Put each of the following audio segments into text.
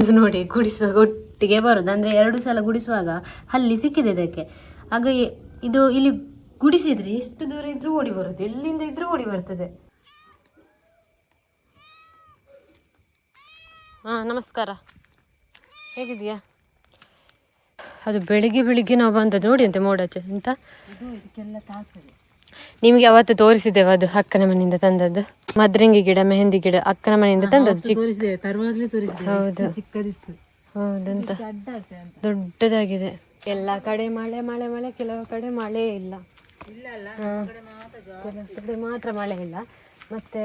ಒಂದು ನೋಡಿ ಗುಡಿಸುವಾಗ ಒಟ್ಟಿಗೆ ಬರೋದು, ಅಂದರೆ 2 ಸಲ ಗುಡಿಸುವಾಗ ಹಲ್ಲಿ ಸಿಕ್ಕಿದೆ ಇದಕ್ಕೆ. ಆಗ ಇದು ಇಲ್ಲಿ ಗುಡಿಸಿದ್ರೆ ಎಷ್ಟು ದೂರ ಇದ್ರೂ ಓಡಿ ಬರುತ್ತೆ, ಎಲ್ಲಿಂದ ಇದ್ರೂ ಓಡಿ ಬರ್ತದೆ. ನಮಸ್ಕಾರ, ಹೇಗಿದೆಯಾ? ಅದು ಬೆಳಿಗ್ಗೆ ನಾವು ಬಂದದ್ದು ನೋಡಿ ಅಂತೆ ಮೋಡಾಚೆ ಅಂತ. ನಿಮಗೆ ಅವತ್ತು ತೋರಿಸಿದ್ದೇವೆ, ಅದು ಅಕ್ಕನ ಮನೆಯಿಂದ ತಂದದ್ದು ಮದ್ರಂಗಿ ಗಿಡ, ಮೆಹಂದಿ ಗಿಡ ಅಕ್ಕನ ಮನೆಯಿಂದ ತಂದದ್ದು. ಹೌದು ಹೌದಂತ ದೊಡ್ಡದಾಗಿದೆ. ಎಲ್ಲ ಕಡೆ ಮಳೆ ಮಳೆ ಮಳೆ, ಕೆಲವು ಕಡೆ ಮಳೆ ಇಲ್ಲ, ಕೆಲವು ಕಡೆ ಮಾತ್ರ ಮಳೆ ಇಲ್ಲ. ಮತ್ತೆ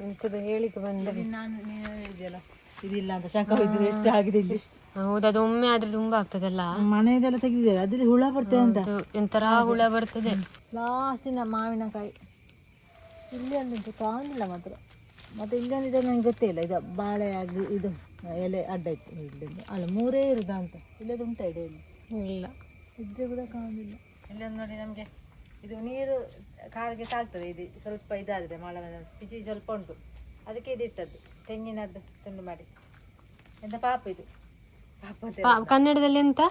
ಎಂಥದ್ದು ಹೇಳಿಕೆ ಬಂದ ಇದಿಲ್ಲ ಅಂತ ಶಂಕ ಬಿದ್ದು ಎಷ್ಟು ಆಗಿದೆ ಇಲ್ಲಿ. ಹೌದು, ಅದು ಒಮ್ಮೆ ಆದ್ರೆ ತುಂಬಾ ಆಗ್ತದಲ್ಲ. ಮನೆಯದೆಲ್ಲ ತೆಗೆದಿದ್ದೇವೆ, ಅದ್ರಲ್ಲಿ ಹುಳ ಬರ್ತದೆ ಅಂತ, ಎಂತರ ಹುಳ ಬರ್ತದೆ. ಲಾಸ್ಟಿನ ಮಾವಿನಕಾಯಿ ಇಲ್ಲಿ ಒಂದುಂಟು ಕಾಣಿಲ್ಲ ಮಾತ್ರ. ಮತ್ತೆ ಇಲ್ಲೊಂದಿದೆ ನನಗೆ ಗೊತ್ತೇ ಇಲ್ಲ. ಇದು ಬಾಳೆ ಆಗಿ ಇದು ಎಲೆ ಅಡ್ಡ ಇತ್ತು ಇಲ್ಲಿಂದ, ಅಲ್ಲ 3 ಇರುದ ಅಂತ. ಇಲ್ಲದು ಉಂಟ ಇಡೆಯಲ್ಲಿ ಇಲ್ಲ, ಇದ್ರೆ ಕೂಡ ಕಾಣಿಲ್ಲ. ಇಲ್ಲೊಂದು ನೋಡಿ, ನಮಗೆ ಇದು ನೀರು ಕಾರಿಗೆ ಸಾಕ್ತದೆ. ಇದು ಸ್ವಲ್ಪ ಇದಾದರೆ ಮಳೆ ಪಿಚಿ ಸ್ವಲ್ಪ ಉಂಟು, ಅದಕ್ಕೆ ಇದು ಇಟ್ಟದ್ದು ತೆಂಗಿನದ್ದು ತುಂಡು ಮಾಡಿ. ಎಂತ ಪಾಪ ಇದು ಕನ್ನಡದಲ್ಲಿ ಎಂತ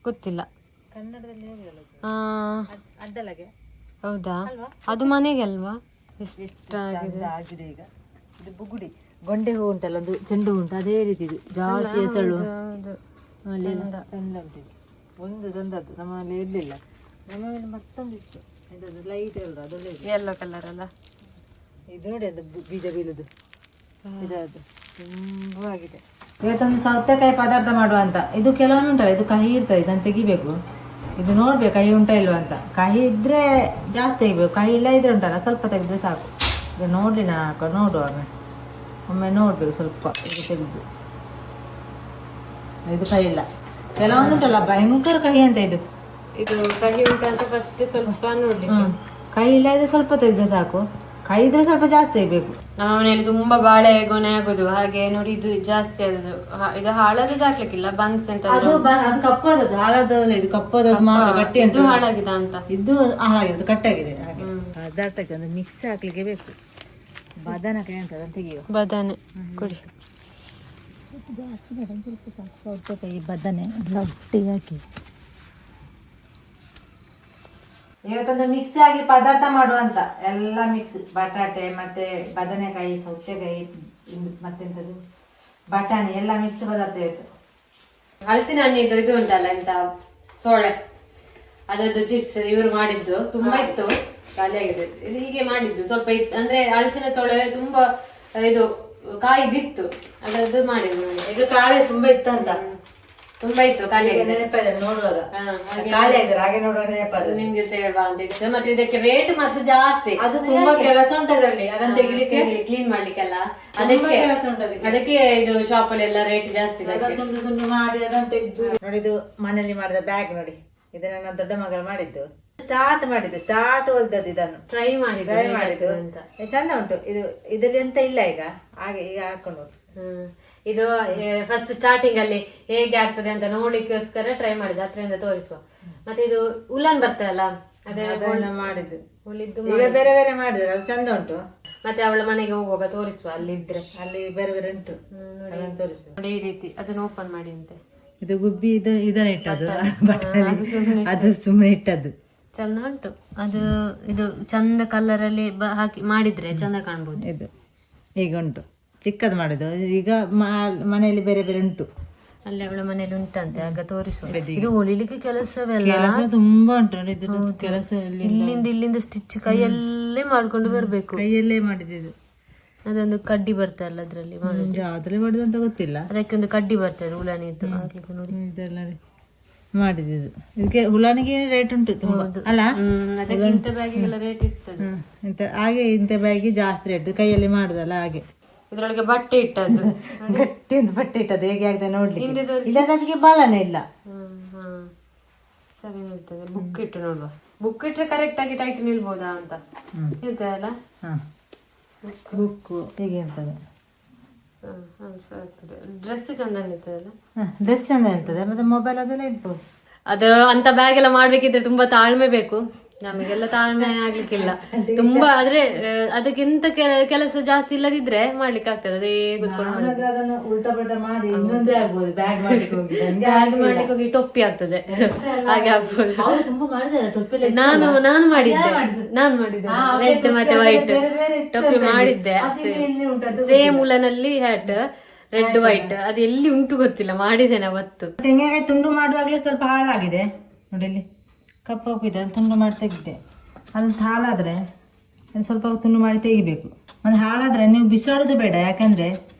ಗೊತ್ತಿಲ್ಲ, ಕನ್ನಡದಲ್ಲಿ ಅಡ್ಡಲಗೆ. ಹೌದಾ, ಅದು ಮನೆಗೆ ಅಲ್ವಾ? ಆಗಿದೆ ಈಗ. ಇದು ಬುಗುಡಿ ಗೊಂಡೆ ಹೂ ಉಂಟಲ್ಲ, ಒಂದು ಚೆಂಡು ಉಂಟು ಅದೇ ರೀತಿ ಇದು ಜಾಸ್ತಿ ಹೆಸಳು ಚಂದ ಉಂಟು. ಒಂದು ತಂದದ್ದು ನಮ್ಮಲ್ಲಿ ಇರಲಿಲ್ಲ, ನಮ್ಮಲ್ಲಿ ಮತ್ತೊಂದಿತ್ತು ಇದೊಂದು ಲೈಟ್ ಅಲ್ಲ, ಅದೊಳ್ಳೆ ಯೆಲ್ಲೋ ಕಲರ್ ಅಲ್ಲ ಇದು ನೋಡಿ. ಅದು ಬೀಜ ಬೀಳುದು ಇದದು ತುಂಬ ಆಗಿದೆ. ಇವತ್ತೊಂದು ಸೌತೆಕಾಯಿ ಪದಾರ್ಥ ಮಾಡುವ ಅಂತ. ಇದು ಕೆಲವೊಮ್ಮೆ ಉಂಟಲ್ಲ, ಇದು ಕಹಿ ಇರ್ತದೆ, ಇದನ್ನು ತೆಗಿಬೇಕು. ಇದು ನೋಡ್ಬೇಕು ಕಹಿ ಉಂಟಾ ಇಲ್ವಾ ಅಂತ. ಕಹಿ ಇದ್ರೆ ಜಾಸ್ತಿ ತೆಗಿಬೇಕು, ಕಹಿ ಇಲ್ಲ ಇದ್ರೆ ಉಂಟಲ್ಲ ಸ್ವಲ್ಪ ತೆಗೆದ್ರೆ ಸಾಕು. ಇದು ನೋಡಲಿಲ್ಲ ನಾನು, ನೋಡುವಾಗ ಒಮ್ಮೆ ನೋಡ್ಬೇಕು ಸ್ವಲ್ಪ ಇದು ತೆಗೆದು. ಇದು ಕಹಿ ಇಲ್ಲ, ಕೆಲವೊಂದು ಉಂಟಲ್ಲ ಭಯಂಕರ ಕಹಿ ಅಂತ. ಇದು ಕಹಿ ಉಂಟಾ ಅಂತ ಫಸ್ಟ್ ಸ್ವಲ್ಪ ನೋಡ್ಲಿಕ್ಕೆ. ಕಹಿ ಇಲ್ಲ ಇದ್ರೆ ಸ್ವಲ್ಪ ತೆಗೆದ್ರೆ ಸಾಕು, ಕಹಿ ಇದ್ರೆ ಸ್ವಲ್ಪ ಜಾಸ್ತಿ ತೆಗಿಬೇಕು. ನಮ್ಮ ಮನೆಯಲ್ಲಿ ತುಂಬಾ ಬಾಳೆ ಗೊನೆ ಆಗುದು, ಹಾಗೆ ನೋಡಿ ಇದು ಜಾಸ್ತಿ ಆದದ್ದು. ಇದು ಹಾಳಾದದ್ದು ಹಾಕ್ಲಿಕ್ಕಿಲ್ಲ, ಬನ್ಸ್ ಅಂತ ಅದು ಕಪ್ಪದದ್ದು, ಹಾಳಾದಲ್ಲ. ಇದು ಕಪ್ಪದದ್ದು ಗಟ್ಟಿ ಅಂತ ಹಾಳಾಗಿದೆ ಅಂತ. ಇದು ಹಾಳಾಗಿದೆ, ಕಟ್ಟಾಗಿದೆ. ಹಾಗೆ ಪದಾರ್ಥಕ್ಕೆ ಒಂದು ಮಿಕ್ಸ್ ಹಾಕ್ಲಿಕ್ಕೆ ಬೇಕು. ಬದನೆಕಾಯಿ ಅಂತ ತೆಗಿಯುವ, ಬದನೆ ಕುಡಿ. ಜಾಸ್ತಿ ಬೇಡ, ಸ್ವಲ್ಪ ಸಾಕು. ಸೌತೆಕಾಯಿ ಬದನೆ ಎಲ್ಲ ಒಟ್ಟಿಗೆ ಹಾಕಿ ಇವತ್ತೊಂದು ಮಿಕ್ಸ್ ಆಗಿ ಪದಾರ್ಥ ಮಾಡುವಂತ. ಎಲ್ಲ ಮಿಕ್ಸ್, ಬಟಾಟೆ ಮತ್ತೆ ಬದನೆಕಾಯಿ, ಸೌತೆಕಾಯಿ, ಮತ್ತೆಂಥದ್ದು ಬಟಾಣಿ ಎಲ್ಲ ಮಿಕ್ಸ್ ಪದಾರ್ಥ ಇವತ್ತು. ಹಲಸಿನ ಹಣ್ಣಿದ್ದು ಇದು ಉಂಟಲ್ಲ ಎಂತ ಸೋಳೆ, ಅದದ್ದು ಚಿಪ್ಸ್ ಇವರು ಮಾಡಿದ್ದು ತುಂಬಾ ಇತ್ತು, ಖಾಲಿಯಾಗಿದೆ. ಇದು ಹೀಗೆ ಮಾಡಿದ್ದು ಸ್ವಲ್ಪ ಇತ್ತು, ಅಂದ್ರೆ ಹಲಸಿನ ಸೋಳೆ ತುಂಬಾ ಇದು ಕಾಯಿದಿತ್ತು, ಅದದ್ದು ಮಾಡಿದ್ದು. ಇದು ಕಾಳೆ ತುಂಬಾ ಇತ್ತಂತ, ತುಂಬಾ ಇತ್ತು, ಖಾಲಿಯಾಗಿದೆ. ನೋಡುವಾಗ ಖಾಲಿ ಆಗಿದ್ರೆ ಹಾಗೆ ನೋಡುವಾಗ ನೆನಪಾದ ನಿಮ್ಗೆ ಸೇವಾ ಅಂತ ಇತ್ತು. ಮತ್ತೆ ಇದಕ್ಕೆ ರೇಟ್ ಮಾತ್ರ ಜಾಸ್ತಿ. ಅದು ತುಂಬಾ ಕೆಲಸ ಉಂಟು ಅದರಲ್ಲಿ, ಅದನ್ನ ತೆಗಿಲಿಕ್ಕೆ ಕ್ಲೀನ್ ಮಾಡ್ಲಿಕ್ಕೆಲ್ಲ ಅದಕ್ಕೆ ಕೆಲಸ ಉಂಟು. ಅದಕ್ಕೆ ಇದು ಶಾಪ್ ಅಲ್ಲಿ ಎಲ್ಲ ರೇಟ್ ಜಾಸ್ತಿ ತುಂಡು ಮಾಡಿ ಅದನ್ನ ತೆಗೆದು ನೋಡಿ. ಇದು ಮನೆಯಲ್ಲಿ ಮಾಡಿದ ಬ್ಯಾಗ್ ನೋಡಿ, ಇದು ನನ್ನ ದೊಡ್ಡ ಮಗಳು ಮಾಡಿದ್ದು. ಸ್ಟಾರ್ಟ್ ಹೊಲ್ದದ್ದು, ಇದನ್ನು ಟ್ರೈ ಮಾಡಿದ್ದು ಚಂದ ಉಂಟು. ಇದು ಇದರಲ್ಲಿ ಎಂತ ಇಲ್ಲ ಈಗ, ಹಾಗೆ ಈಗ ಹಾಕೊಂಡು ಇದು ಫಸ್ಟ್ ಸ್ಟಾರ್ಟಿಂಗ್ ಅಲ್ಲಿ ಹೇಗೆ ಆಗ್ತದೆ ಅಂತ ನೋಡ್ಲಿಕ್ಕೋಸ್ಕರ ಟ್ರೈ ಮಾಡಿದ್ದು, ಹತ್ರದಿಂದ ತೋರಿಸುವ. ಮತ್ತೆ ಇದು ಉಲನ್ ಬರ್ತದಲ್ಲ, ಅದೆಲ್ಲ ಮಾಡಿದ್ದು ಬೇರೆ ಬೇರೆ ಮಾಡಿದ್ರೆ ಅದು ಚಂದ ಉಂಟು. ಮತ್ತೆ ಅವಳ ಮನೆಗೆ ಹೋಗುವಾಗ ತೋರಿಸುವ, ಅಲ್ಲಿ ಇದ್ರೆ ಅಲ್ಲಿ ಬೇರೆ ಬೇರೆ ಉಂಟು, ತೋರಿಸುವ. ನೋಡಿ ಈ ರೀತಿ ಅದನ್ನ ಓಪನ್ ಮಾಡಿ ಅಂತೆ. ಇದು ಗುಬ್ಬಿ ಇದನ್ನ ಇಟ್ಟದ್ದು, ಅದು ಸುಮ್ಮನೆ ಇಟ್ಟದ್ದು. ಚಂದ ಉಂಟು ಅದು. ಇದು ಚಂದ ಕಲರ್ ಅಲ್ಲಿ ಹಾಕಿ ಮಾಡಿದ್ರೆ ಚಂದ ಕಾಣ್ಬೋದು. ಇದು ಈಗ ಉಂಟು, ಚಿಕ್ಕದು ಮಾಡಿದ್ದು. ಈಗ ಮನೆಯಲ್ಲಿ ಬೇರೆ ಬೇರೆ ಉಂಟು, ಅಲ್ಲಿ ಅವಳ ಮನೆಯಲ್ಲಿ ಉಂಟಂತೆ, ಆಗ ತೋರಿಸುವ. ಇದು ಹೊಲಿಲಿಕ್ಕೆ ಕೆಲಸವೆಲ್ಲ ತುಂಬಾ ಉಂಟು. ಇದು ಕೆಲಸ ಇಲ್ಲಿಂದ ಸ್ಟಿಚ್ ಕೈಯಲ್ಲೇ ಮಾಡ್ಕೊಂಡು ಬರ್ಬೇಕು, ಕೈಯಲ್ಲೇ ಮಾಡಿದ್ದು. ಅದೊಂದು ಕಡ್ಡಿ ಬರ್ತಲ್ಲ ಅದ್ರಲ್ಲಿ ಅದ್ರಲ್ಲಿ ಮಾಡಿದಂತ ಗೊತ್ತಿಲ್ಲ, ಅದಕ್ಕೆ ಒಂದು ಕಡ್ಡಿ ಬರ್ತದೆ ಉಲಾನಿದ್ದು ಹಾಕ್ಲಿಕ್ಕೆ. ನೋಡಿ ಇದೆಲ್ಲ ಮಾಡಿದ್ದು. ಇದಕ್ಕೆ ಹುಲಾನಿಗೆ ರೇಟ್ ಉಂಟು ತುಂಬಾ ಅಲ್ಲ, ಅದಕ್ಕೆ ಇಂಥ ಬ್ಯಾಗಿಗೆಲ್ಲ ರೇಟ್ ಇರ್ತದೆ. ಹಾಗೆ ಇಂಥ ಬ್ಯಾಗಿ ಜಾಸ್ತಿ ರೇಟ್, ಕೈಯಲ್ಲಿ ಮಾಡುದಲ್ಲ ಹಾಗೆ. ಇದ್ರೊಳಗೆ ಬಟ್ಟೆ ಇಟ್ಟದ್ದು, ಗಟ್ಟಿ ಒಂದು ಬಟ್ಟೆ ಇಟ್ಟದ್ದು, ಹೇಗೆ ಆಗ್ತದೆ ನೋಡ್ಲಿಕ್ಕೆ. ಇಲ್ಲದಕ್ಕೆ ಬಾಳನೇ ಇಲ್ಲ. ಸರಿ ನಿಲ್ತದೆ. ಬುಕ್ ಇಟ್ಟು ನೋಡುವ, ಬುಕ್ ಇಟ್ರೆ ಕರೆಕ್ಟ್ ಆಗಿ ಟೈಟ್ ನಿಲ್ಬೋದಾ ಅಂತ ನಿಲ್ತದಲ್ಲ. ಬುಕ್ ಹೇಗೆ ಇರ್ತದೆ, ಡ್ರೆಸ್ ಚಂದ ನಿಲ್ತದಲ್ಲ. ಡ್ರೆಸ್ ಚಂದ ಇರ್ತದೆ, ಮತ್ತೆ ಮೊಬೈಲ್ ಅದೆಲ್ಲ ಇಡ್ಬೋದು. ಅದು ಅಂತ ಬ್ಯಾಗ್ ಎಲ್ಲ ಮಾಡ್ಬೇಕಿದ್ರೆ ತುಂಬಾ ತಾಳ್ಮೆ ಬೇಕು. ನಮಗೆಲ್ಲ ತಾಳ್ಮೆ ಆಗ್ಲಿಕ್ಕಿಲ್ಲ ತುಂಬಾ, ಆದ್ರೆ ಅದಕ್ಕಿಂತ ಕೆಲಸ ಜಾಸ್ತಿ ಇಲ್ಲದಿದ್ರೆ ಮಾಡ್ಲಿಕ್ಕೆ ಆಗ್ತದೆ. ಅದೇ ಕುತ್ಕೊಂಡು ಅದನ್ನು ಉಲ್ಟಾ ಪಲ್ಟಾ ಮಾಡಿ ಇನ್ನೊಂದೇ ಆಗ್ಬೋದು. ಬ್ಯಾಗ್ ಮಾಡ್ಲಿಕ್ಕೆ ಹೋಗಿ ಹಾಗೆ ಮಾಡ್ಲಿಕ್ಕೆ ಹೋಗಿ ಟೊಪ್ಪಿ ಆಗ್ತದೆ, ಹಾಗೆ ಆಗ್ಬೋದು. ತುಂಬಾ ಮಾಡಿದ್ದಾರೆ ಟೊಪ್ಪಿ. ನಾನು ಮಾಡಿದ್ದೆ ರೆಡ್ ಮತ್ತೆ ವೈಟ್ ಟೊಪ್ಪಿ ಮಾಡಿದ್ದೆ. ಸೇಮ್ ಉಲನಲ್ಲಿ ಹ್ಯಾಟ್ ರೆಡ್ ವೈಟ್, ಅದು ಎಲ್ಲಿ ಉಂಟು ಗೊತ್ತಿಲ್ಲ, ಮಾಡಿದ್ದೇನೆ ಅವತ್ತು. ತೆಂಗಿನಕಾಯಿ ತುಂಡು ಮಾಡುವಾಗಲೇ ಸ್ವಲ್ಪ ಹಾಳಾಗಿದೆ ನೋಡಿ, ಇಲ್ಲಿ ಕಪ್ಪು ಹೋಗಿದೆ, ಅದು ತುಂಡು ಮಾಡಿ ತೆಗಿದ್ದೆ. ಅದಂತ ಹಾಳಾದರೆ ಅದು ಸ್ವಲ್ಪ ತುಂಡು ಮಾಡಿ ತೆಗಿಬೇಕು. ಮತ್ತು ಹಾಳಾದರೆ ನೀವು ಬಿಸಾಡೋದು ಬೇಡ, ಯಾಕಂದರೆ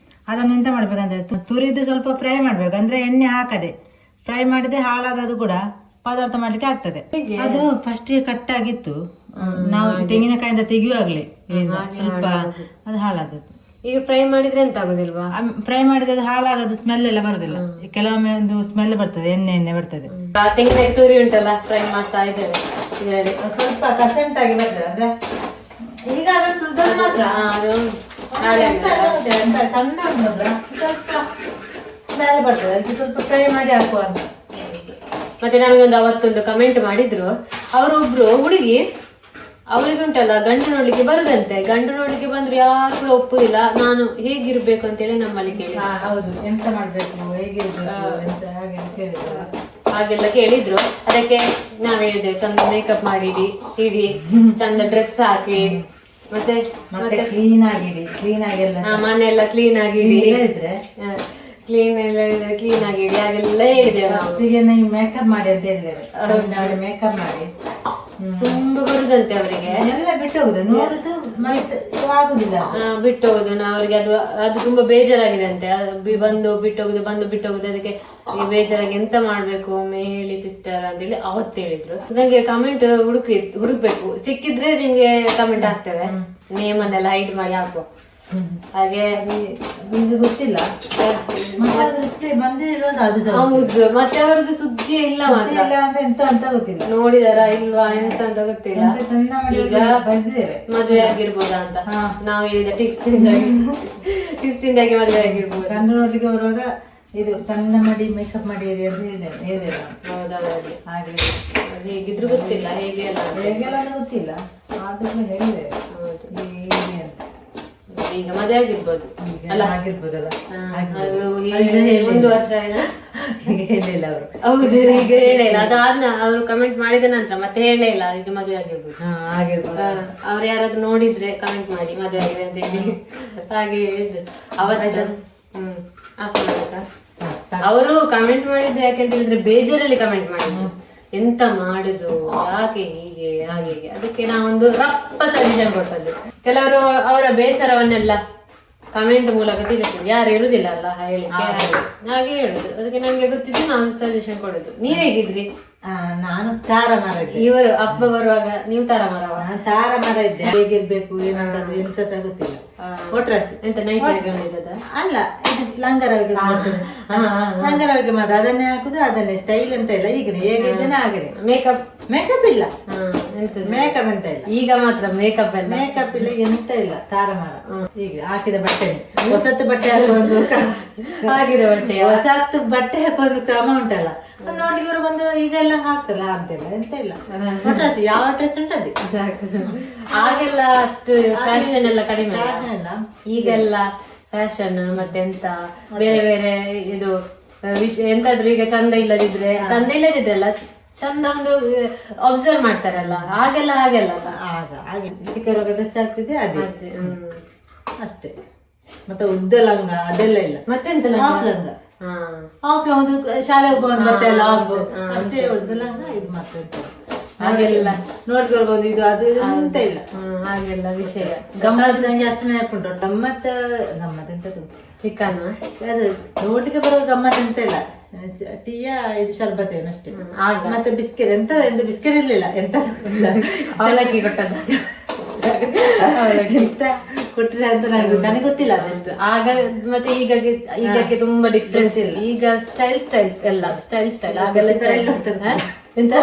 ಅದನ್ನು ಎಂತ ಮಾಡ್ಬೇಕಂದ್ರೆ ತುರಿದು ಸ್ವಲ್ಪ ಫ್ರೈ ಮಾಡ್ಬೇಕು, ಅಂದರೆ ಎಣ್ಣೆ ಹಾಕದೆ ಫ್ರೈ ಮಾಡಿದ್ರೆ ಹಾಳಾದದು ಕೂಡ ಪದಾರ್ಥ ಮಾಡ್ಲಿಕ್ಕೆ ಆಗ್ತದೆ. ಅದು ಫಸ್ಟ್ ಕಟ್ಟಾಗಿತ್ತು, ನಾವು ತೆಂಗಿನಕಾಯಿಂದ ತೆಗಿಯುವಾಗಲೇ ಸ್ವಲ್ಪ ಅದು ಹಾಳಾದದ್ದು. ಈಗ ಫ್ರೈ ಮಾಡಿದ್ರೆ ಎಂತ ಆಗುದಿಲ್ವಾ? ಫ್ರೈ ಮಾಡಿದ್ರೆ ಅದು ಹಾಳಾಗೋದು ಸ್ಮೆಲ್ ಎಲ್ಲ ಬರುದಿಲ್ಲ. ಕೆಲವೊಮ್ಮೆ ಒಂದು ಸ್ಮೆಲ್ ಬರ್ತದೆ, ಎಣ್ಣೆ ಬರ್ತದೆ. ತೆಂಗಿನಕಾಯಿ ತುರಿ ಉಂಟಲ್ಲ, ಫ್ರೈ ಮಾಡ್ತಾ ಇದ್ದೇವೆ. ಸ್ವಲ್ಪ ಕಸೆಂಟ್ ಆಗಿ ಬರ್ತದೆ, ಅಂದ್ರೆ ಈಗ ಅದನ್ನು ಸುದ್ದಲು ಮಾತ್ರ ಚಂದ ಸ್ವಲ್ಪ ಸ್ಮೆಲ್ ಬರ್ತದೆ, ಅದಕ್ಕೆ ಸ್ವಲ್ಪ ಫ್ರೈ ಮಾಡಿ ಹಾಕುವ ಅಂತ. ಮತ್ತೆ ನಮಗೊಂದು ಅವತ್ತೊಂದು ಕಮೆಂಟ್ ಮಾಡಿದ್ರು, ಅವರೊಬ್ರು ಹುಡುಗಿ, ಅವರಿಗೆ ಉಂಟಲ್ಲ ಗಂಡು ನೋಡ್ಲಿಕ್ಕೆ ಬರುದಂತೆ. ಗಂಡು ನೋಡ್ಲಿಕ್ಕೆ ಬಂದ್ರು ಯಾರು ಕೂಡ ಒಪ್ಪುದಿಲ್ಲ. ನಾನು ಹೇಗಿರ್ಬೇಕು ಅಂತೇಳಿ ನಮ್ಮಲ್ಲಿ ಕೇಳಿ, ಹೌದು ಎಂತ ಮಾಡ್ಬೇಕು, ಹಾಗೆಲ್ಲ ಕೇಳಿದ್ರು. ಅದಕ್ಕೆ ನಾವ್ ಹೇಳಿದೆ, ಚಂದ ಮೇಕಪ್ ಮಾಡಿಡಿ, ಇಡಿ, ಚಂದ ಡ್ರೆಸ್ ಹಾಕಿ, ಮತ್ತೆ ಕ್ಲೀನ್ ಆಗಿಡಿ, ಮನೆ ಎಲ್ಲ ಕ್ಲೀನ್ ಆಗಿಡಿ, ಕ್ಲೀನ್ ಆಗಿಡಿ, ಹಾಗೆಲ್ಲ ಹೇಳಿದ್ದೇವೆ ನಾವು. ಮೇಕಪ್ ಮಾಡಿ ಅಂತ ಹೇಳಿದ್ದೇವೆ. ಮೇಕಪ್ ಮಾಡಿ ತುಂಬಾ ಬರುದಂತೆ ಅವರಿಗೆ, ಎಲ್ಲ ಬಿಟ್ಟು ಹೋಗುದು, ನೋಡುದು ಆಗುದಿಲ್ಲ, ಬಿಟ್ಟು ಹೋಗುದು. ಅವ್ರಿಗೆ ಅದು ತುಂಬಾ ಬೇಜಾರಾಗಿದೆ ಅಂತೆ. ಬಂದು ಬಿಟ್ಟು ಹೋಗುದು, ಅದಕ್ಕೆ ಬೇಜಾರಾಗಿ ಎಂತ ಮಾಡ್ಬೇಕು ಒಮ್ಮೆ ಹೇಳಿ ಸಿಸ್ಟರ್ ಅಂತೇಳಿ ಅವತ್ತು ಹೇಳಿದ್ರು. ನಂಗೆ ಕಮೆಂಟ್ ಹುಡುಕ್ಬೇಕು, ಸಿಕ್ಕಿದ್ರೆ ನಿಮ್ಗೆ ಕಮೆಂಟ್ ಹಾಕ್ತೇವೆ, ನೇಮನ್ನೆಲ್ಲ ಹೈಡ್ ಮಾಡಿ ಹಾಕುವ. ಹಾಗೆ ನಿಮ್ಗೆ ಗೊತ್ತಿಲ್ಲ, ಹೌದು. ಮತ್ತೆ ಅವರದ್ದು ಸುದ್ದಿ ಇಲ್ಲ, ಮಾತ್ರ ಎಂತ ಅಂತ ಗೊತ್ತಿಲ್ಲ, ನೋಡಿದಾರ ಇಲ್ವಾ ಎಂತ ಅಂತ ಗೊತ್ತಿಲ್ಲ. ಈಗ ಮದುವೆ ಆಗಿರ್ಬೋದಾ ಅಂತ ನಾವು ಹೇಳಿದ ಟಿಪ್ಸ್ ಇಂದಾಗಿ ಮದುವೆ ಆಗಿರ್ಬೋದು. ಗಂಡು ನೋಡ್ಲಿಕ್ಕೆ ಬರುವಾಗ ಇದು ಚಂದ ಮಾಡಿ ಮೇಕಪ್ ಮಾಡಿ ಹೇಳಿದೆ. ಹೌದೌದು, ಹಾಗೆ ಹೇಗಿದ್ರು ಗೊತ್ತಿಲ್ಲ, ಹೇಗೆಲ್ಲ ಗೊತ್ತಿಲ್ಲ, ಆದ್ರೂ ಹೇಳಿದೆ. ಈಗ ಮದುವೆ ಆಗಿರ್ಬೋದು ಅಲ್ಲ, ಆಗಿರ್ಬೋದಲ್ಲ. ಒಂದು ವರ್ಷ ಹೇಳಿಲ್ಲ ಅವರು. ಹೌದು, ಈಗ ಹೇಳಿಲ್ಲ. ಅದಾದ್ನ ಅವ್ರು ಕಮೆಂಟ್ ಮಾಡಿದ ನಂತರ ಮತ್ತೆ ಹೇಳೇ ಇಲ್ಲ ಈಗ ಮದುವೆ ಆಗಿರ್ಬೋದು. ಅವ್ರು ಯಾರಾದ್ರೂ ನೋಡಿದ್ರೆ ಕಮೆಂಟ್ ಮಾಡಿ ಮದುವೆ ಆಗಿದೆ ಅಂತ ಹೇಳಿ. ಹಾಗೆ ಹೇಳಿದ್ರು ಅವತ್ತ. ಅವರು ಕಮೆಂಟ್ ಮಾಡಿದ್ದು ಯಾಕೆಂತ ಹೇಳಿದ್ರೆ ಬೇಜಾರಲ್ಲಿ ಕಮೆಂಟ್ ಮಾಡಿದ್ರು, ಎಂತ ಮಾಡುದು, ಯಾಕೆ ಹೀಗೆ ಹಾಗೆ. ಅದಕ್ಕೆ ನಾವೊಂದು ರಪ್ಪ ಸಜೆಷನ್ ಕೊಟ್ಟದ್ದು. ಕೆಲವರು ಅವರ ಬೇಸರವನ್ನೆಲ್ಲ ಕಮೆಂಟ್ ಮೂಲಕ ತಿಳಿಸಿದ್ರು, ಯಾರು ಇರುದಿಲ್ಲ ಅಲ್ಲ ಹೇಳಿಕ್ಕೆ, ಹಾಗೆ ಹೇಳುದು. ಅದಕ್ಕೆ ನಮ್ಗೆ ಗೊತ್ತಿದ್ದು ನಾವು ಸಜೆಷನ್ ಕೊಡುದು. ನೀವ್ ಹೇಗಿದ್ರಿ? ನಾನು ತಾರ ಮರ. ಇವರು ಅಪ್ಪ ಬರುವಾಗ ನೀವು ತಾರ ಮರವ? ನಾನು ತಾರ ಮರ ಇದ್ದೆ. ಹೇಗಿರ್ಬೇಕು ಏನಂತದ್ದು ಎಂತ ಸಹ ಗೊತ್ತಿಲ್ಲ. ಒಟ್ರಸ್ ಎಂತ ನೈಟ್ ಅಲ್ಲ, ಲಂಗರವಿಗೆ ಲಂಗರವಿಗೆ ಮಾತ್ರ ಅದನ್ನೇ ಹಾಕುದು, ಅದನ್ನೇ ಸ್ಟೈಲ್ ಅಂತ ಇಲ್ಲ. ಈಗ ಹೇಗಿದ್ದೇನೆ ಹಾಗೆ. ಮೇಕಪ್ ಇಲ್ಲ, ಮೇಕಪ್ ಎಂತ ಇಲ್ಲ. ಈಗ ಮಾತ್ರ ಮೇಕಪ್ ಇಲ್ಲ, ಎಂತ ಇಲ್ಲ. ತಾರ ಮರ ಈಗ ಹಾಕಿದ ಬಟ್ಟೆ, ಹೊಸತ್ತು ಬಟ್ಟೆ ಹಾಕುವ ಹಾಕಿದ ಬಟ್ಟೆ, ಹೊಸತ್ತು ಬಟ್ಟೆ ಹಾಕುವ ಕ್ರಮ ಉಂಟಲ್ಲ, ನೋಡ್ಲಿಕ್ಕೆ ಇವರು ಬಂದು ಈಗ ಎಲ್ಲ ಹಾಕ್ತಲ್ಲ, ಅಂತೆಲ್ಲ ಎಂತ ಇಲ್ಲ. ಡ್ರೆಸ್ ಯಾವ ಡ್ರೆಸ್ ಉಂಟದೆ ಆಗೆಲ್ಲ ಅಷ್ಟು ಫ್ಯಾಷನ್ ಎಲ್ಲ ಕಡಿಮೆ. ಈಗೆಲ್ಲ ಫ್ಯಾಷನ್ ಮತ್ತೆ ಎಂತ ಬೇರೆ ಬೇರೆ ಇದು ಎಂತಾದ್ರು ಈಗ ಚಂದ ಇಲ್ಲದಿದ್ರಲ್ಲ ಚಂದ ಒಂದು ಅಬ್ಸರ್ವ್ ಮಾಡ್ತಾರಲ್ಲ, ಹಾಗೆಲ್ಲ ಹಾಗೆ ಚಿಕ್ಕ ಡ್ರೆಸ್ ಆಗ್ತಿದೆ ಅದೇ ಅಷ್ಟೇ. ಮತ್ತೆ ಉದ್ದ ಲಂಗ ಅದೆಲ್ಲ ಇಲ್ಲ. ಮತ್ತೆಂತ ಲಂಗ ಒಂದು ಶಾಲೆ ಹೋಗುವ ಬಟ್ಟೆ ಎಲ್ಲ ಅಷ್ಟೇ. ಉದ್ದ ಲಂಗ ಇದು ಮತ್ತೆ ಹಾಗೆಲ್ಲ ನೋಡ್ಕೊಳ್ಬಹುದು. ಇದು ಅದು ಅಂತ ಇಲ್ಲ, ಹಾಗೆಲ್ಲ ವಿಷಯ. ಗಮ್ಮತ್ ನಂಗೆ ಅಷ್ಟು ನೆನಪುಂಟು. ಗಮ್ಮತ್ ಎಂತದ್ದು ಚಿಕನ್ ಅದು ನೋಡ್ಲಿಕ್ಕೆ ಬರುವ ಗಮ್ಮತ್ ಎಂತ ಇಲ್ಲ. ಟೀಯ ಇದು ಶರ್ಬತ್ ಏನಷ್ಟೇ. ಮತ್ತೆ ಬಿಸ್ಕೆಟ್ ಎಂತ ಬಿಸ್ಕೆಟ್ ಇರ್ಲಿಲ್ಲ, ಎಂತ ಅವಲಕ್ಕಿ ಕೊಟ್ಟದ್ದು ಎಂತ ಕೊಟ್ಟಿದೆ ಅಂತ ನನಗೆ ಗೊತ್ತಿಲ್ಲ ಅದಷ್ಟು. ಆಗ ಮತ್ತೆ ಈಗಕ್ಕೆ ತುಂಬಾ ಡಿಫ್ರೆನ್ಸ್ ಇಲ್ಲ. ಈಗ ಸ್ಟೈಲ್ಸ್ ಎಲ್ಲ ಸ್ಟೈಲ್ ಆಗೆಲ್ಲ ಎಂತ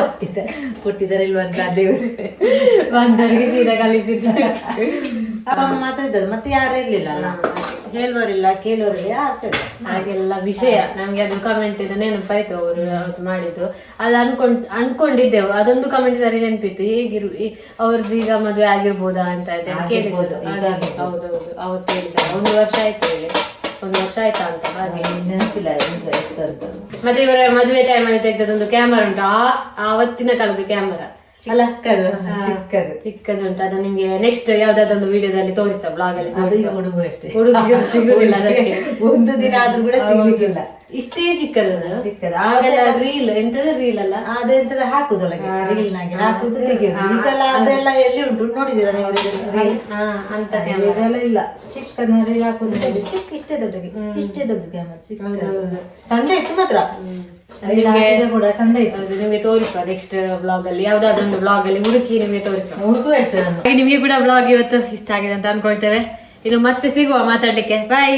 ಕೊಟ್ಟಿದ್ದಾರೆ ಇಲ್ವಂತ ದೇವರು ಬಂದವರಿಗೆ ಸೀದಾ ಕಲಿಸಿದ್ದಾರೆ. ಅಪ್ಪ ಮಾತ್ರ ಇದ್ದದ್ದು, ಮತ್ತೆ ಯಾರು ಇರ್ಲಿಲ್ಲ ಅಲ್ಲ. ಹೇಳುವರಿಲ್ಲ ಕೇಳುವರಿಲ್ಲ ಯಾರು ಸರಿ. ಹಾಗೆಲ್ಲ ವಿಷಯ ನಮ್ಗೆ ಅದು ಕಮೆಂಟ್ ಇದು ನೆನಪಾಯ್ತು ಅವರು ಅದು ಮಾಡಿದ್ದು. ಅದು ಅನ್ಕೊಂಡಿದ್ದೆವು, ಅದೊಂದು ಕಮೆಂಟ್ ಸರಿ ನೆನಪಿತ್ತು. ಅವ್ರದ್ದು ಈಗ ಮದುವೆ ಆಗಿರ್ಬೋದಾ ಅಂತ ಕೇಳಿರ್ಬೋದು. ಹೌದೌದು, ಅವತ್ತು ಹೇಳಿದ್ದಾರೆ 1 ವರ್ಷ ಆಯ್ತು, 1 ವರ್ಷ ಆಯ್ತಾ ಅಂತ. ಹಾಗೆ ನೆನಪಿಲ್ಲ ಮತ್ತೆ ಇವರ ಮದುವೆ ಟೈಮಲ್ಲಿ ತೆಗೆದೊಂದು ಕ್ಯಾಮರಾ ಉಂಟು, ಆವತ್ತಿನ ಕಾಲದ ಕ್ಯಾಮರಾ ಅಲ್ಲ, ಚಿಕ್ಕದುಂಟು. ಅದು ನಿಮ್ಗೆ ನೆಕ್ಸ್ಟ್ ಯಾವ್ದಾದೊಂದು ವಿಡಿಯೋದಲ್ಲಿ ತೋರಿಸ, ಬ್ಲಾಗ್ ಅಲ್ಲಿ ಹುಡುಗ ಅಷ್ಟೇ, ಹುಡುಗಿಗೆ ಸಿಗುದಿಲ್ಲ ಅದಕ್ಕೆ. ಒಂದು ದಿನ ಆದ್ರೂ ಕೂಡ ಸಿಗ್ಲಿಕ್ಕಿಲ್ಲ. ಇಷ್ಟೇ ಚಿಕ್ಕದು, ಚಿಕ್ಕದು. ಆಗೆಲ್ಲ ರೀಲ್ ಎಂತದ ರೀಲ್ ಅಲ್ಲ, ಅದೆಂತದ ಹಾಕುದೊಳಗೆ ರೀಲ್ನಾಗೆ ಹಾಕುದು ತೆಗೆಯುದು. ಈಗೆಲ್ಲ ಅದೆಲ್ಲ ಎಲ್ಲಿ ಉಂಟು ನೋಡಿದೀರಾ ನೀವು? ಅಂತ ಇದೆಲ್ಲ ಇಲ್ಲ, ಚಿಕ್ಕದ ರೀಲ್ ಹಾಕುದು ಇಷ್ಟೇ ದೊಡ್ಡಗೆ, ಇಷ್ಟೇ ದೊಡ್ಡ ಕ್ಯಾಮರಾ ಚಂದ ಇತ್ತು ಮಾತ್ರ, ಕೂಡ ಚಂದ ಇತ್ತು. ನಿಮ್ಗೆ ತೋರಿಸುವ ನೆಕ್ಸ್ಟ್ ಬ್ಲಾಗ್ ಅಲ್ಲಿ, ಯಾವ್ದಾದೊಂದು ಬ್ಲಾಗ್ ಅಲ್ಲಿ ಹುಡುಕಿ ನಿಮ್ಗೆ ತೋರಿಸುವ. ಹುಡುಕು ನಿಮ್ಗೆ ಕೂಡ ಬ್ಲಾಗ್ ಇವತ್ತು ಇಷ್ಟ ಆಗಿದೆ ಅಂತ ಅನ್ಕೊಳ್ತೇವೆ. ಇನ್ನು ಮತ್ತೆ ಸಿಗುವ ಮಾತಾಡ್ಲಿಕ್ಕೆ. ಬಾಯ್.